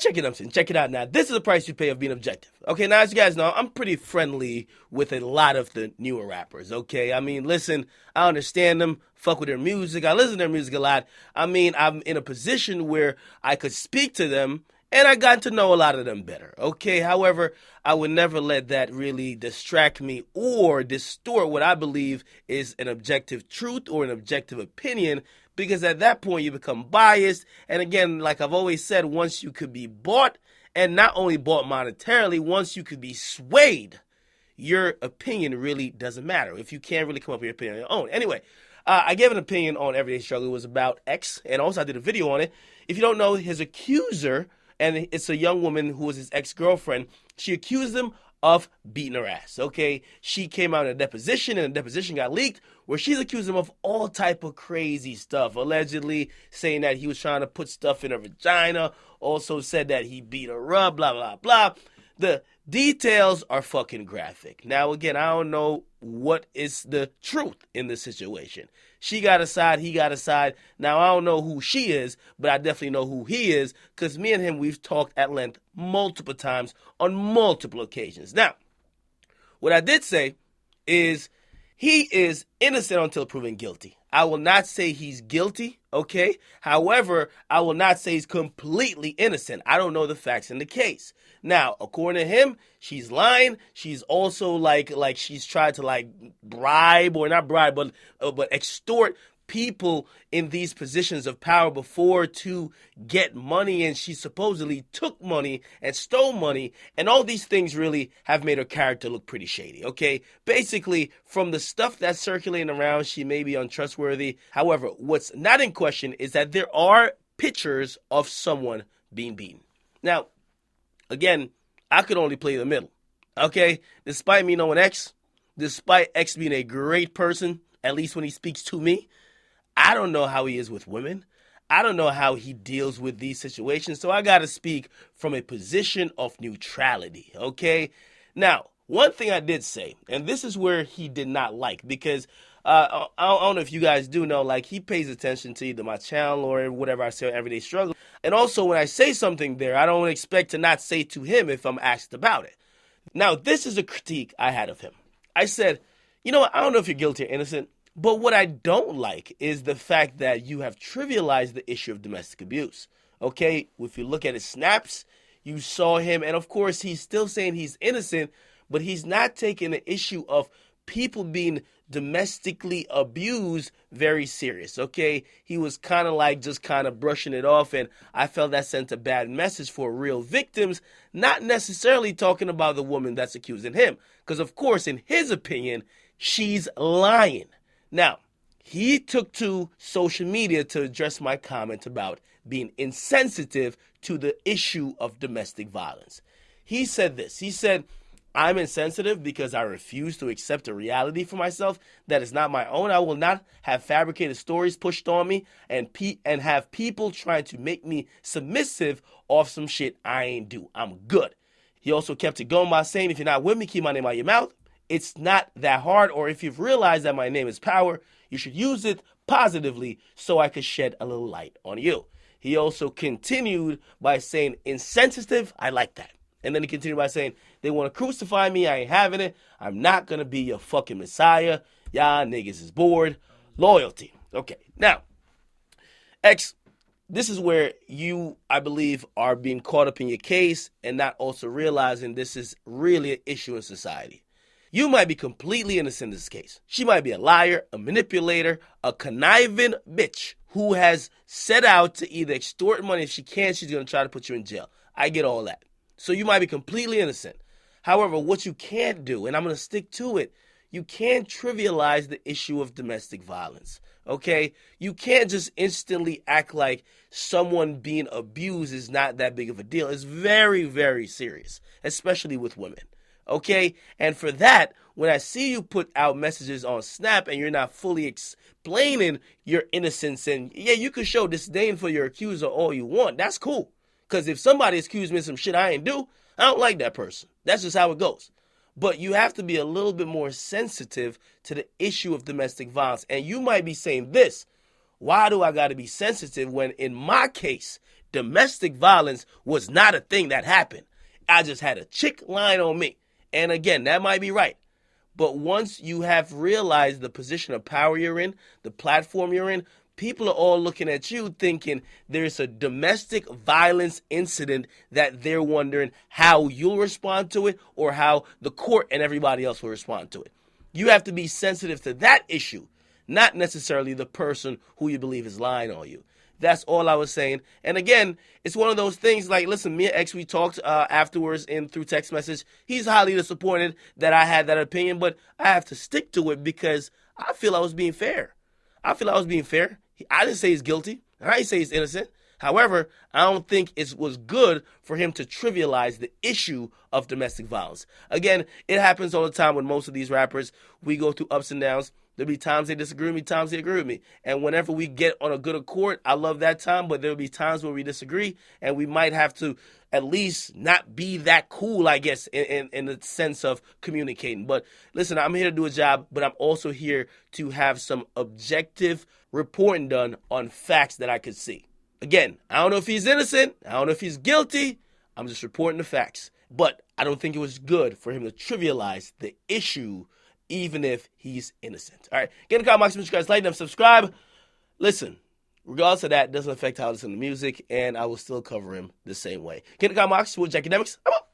check it out. Check it out now. This is the price you pay of being objective. Okay, now as you guys know, I'm pretty friendly with a lot of the newer rappers. Okay, I mean, listen, I understand them, fuck with their music, I listen to their music a lot. I mean, I'm in a position where I could speak to them, and I got to know a lot of them better. Okay, however, I would never let that really distract me or distort what I believe is an objective truth or an objective opinion, because at that point you become biased. And again, like I've always said, once you could be bought, and not only bought monetarily, once you could be swayed, your opinion really doesn't matter if you can't really come up with your opinion on your own. Anyway, I gave an opinion on Everyday Struggle. It was about X, and also I did a video on it. If you don't know, his accuser, and it's a young woman who was his ex-girlfriend, she accused him of beating her ass, okay? She came out in a deposition, and the deposition got leaked, where she's accused him of all type of crazy stuff, allegedly saying that he was trying to put stuff in her vagina, also said that he beat her up, blah, blah, blah. The details are fucking graphic. Now, again, I don't know what is the truth in this situation. She got a side, he got a side. Now, I don't know who she is, but I definitely know who he is, because me and him, we've talked at length multiple times on multiple occasions. Now, what I did say is he is innocent until proven guilty. I will not say he's guilty, okay? However, I will not say he's completely innocent. I don't know the facts in the case. Now, according to him, she's lying. She's also like she's tried to bribe, or not bribe, but extort people in these positions of power before to get money, and she supposedly took money and stole money, and all these things really have made her character look pretty shady, okay? Basically, from the stuff that's circulating around, she may be untrustworthy. However, what's not in question is that there are pictures of someone being beaten. Now, again, I could only play the middle, okay? Despite me knowing X, despite X being a great person, at least when he speaks to me, I don't know how he is with women. I don't know how he deals with these situations. So I got to speak from a position of neutrality, okay? Now, one thing I did say, and this is where he did not like, because I don't know if you guys do know, he pays attention to either my channel or whatever I say on Everyday Struggle. And also, when I say something there, I don't expect to not say to him if I'm asked about it. Now, this is a critique I had of him. I said, you know what, I don't know if you're guilty or innocent, but what I don't like is the fact that you have trivialized the issue of domestic abuse. Okay, if you look at his snaps, you saw him, and of course he's still saying he's innocent, but he's not taking the issue of people being domestically abused very serious, okay? He was kind of just brushing it off, and I felt that sent a bad message for real victims, not necessarily talking about the woman that's accusing him, because of course, in his opinion, she's lying. Now, he took to social media to address my comment about being insensitive to the issue of domestic violence. He said this. He said, I'm insensitive because I refuse to accept a reality for myself that is not my own. I will not have fabricated stories pushed on me and have people trying to make me submissive off some shit I ain't do. I'm good. He also kept it going by saying, if you're not with me, keep my name out of your mouth. It's not that hard, or if you've realized that my name is power, you should use it positively so I could shed a little light on you. He also continued by saying, insensitive, I like that. And then he continued by saying, they want to crucify me, I ain't having it. I'm not going to be your fucking messiah. Y'all niggas is bored. Loyalty. Okay, now, X, this is where you, I believe, are being caught up in your case and not also realizing this is really an issue in society. You might be completely innocent in this case. She might be a liar, a manipulator, a conniving bitch who has set out to either extort money. If she can, she's going to try to put you in jail. I get all that. So you might be completely innocent. However, what you can't do, and I'm going to stick to it, you can't trivialize the issue of domestic violence, okay? You can't just instantly act like someone being abused is not that big of a deal. It's very, very serious, especially with women. Okay, and for that, when I see you put out messages on Snap and you're not fully explaining your innocence, and yeah, you can show disdain for your accuser all you want. That's cool. Because if somebody accused me of some shit I ain't do, I don't like that person. That's just how it goes. But you have to be a little bit more sensitive to the issue of domestic violence. And you might be saying this, why do I got to be sensitive when in my case, domestic violence was not a thing that happened. I just had a chick lying on me. And again, that might be right. But once you have realized the position of power you're in, the platform you're in, people are all looking at you thinking there's a domestic violence incident that they're wondering how you'll respond to it or how the court and everybody else will respond to it. You have to be sensitive to that issue, not necessarily the person who you believe is lying on you. That's all I was saying. And again, it's one of those things like, listen, me and X, we talked afterwards through text message. He's highly disappointed that I had that opinion, but I have to stick to it because I feel I was being fair. I didn't say he's guilty. I didn't say he's innocent. However, I don't think it was good for him to trivialize the issue of domestic violence. Again, it happens all the time with most of these rappers. We go through ups and downs. There'll be times they disagree with me, times they agree with me. And whenever we get on a good accord, I love that time, but there'll be times where we disagree, and we might have to at least not be that cool, I guess, in the sense of communicating. But listen, I'm here to do a job, but I'm also here to have some objective reporting done on facts that I could see. Again, I don't know if he's innocent. I don't know if he's guilty. I'm just reporting the facts. But I don't think it was good for him to trivialize the issue, even if he's innocent. All right, get in the comment box, guys, like them, subscribe. Listen, regardless of that, it doesn't affect how I listen to music, and I will still cover him the same way. Get in the comment box with Akademiks. I'm out.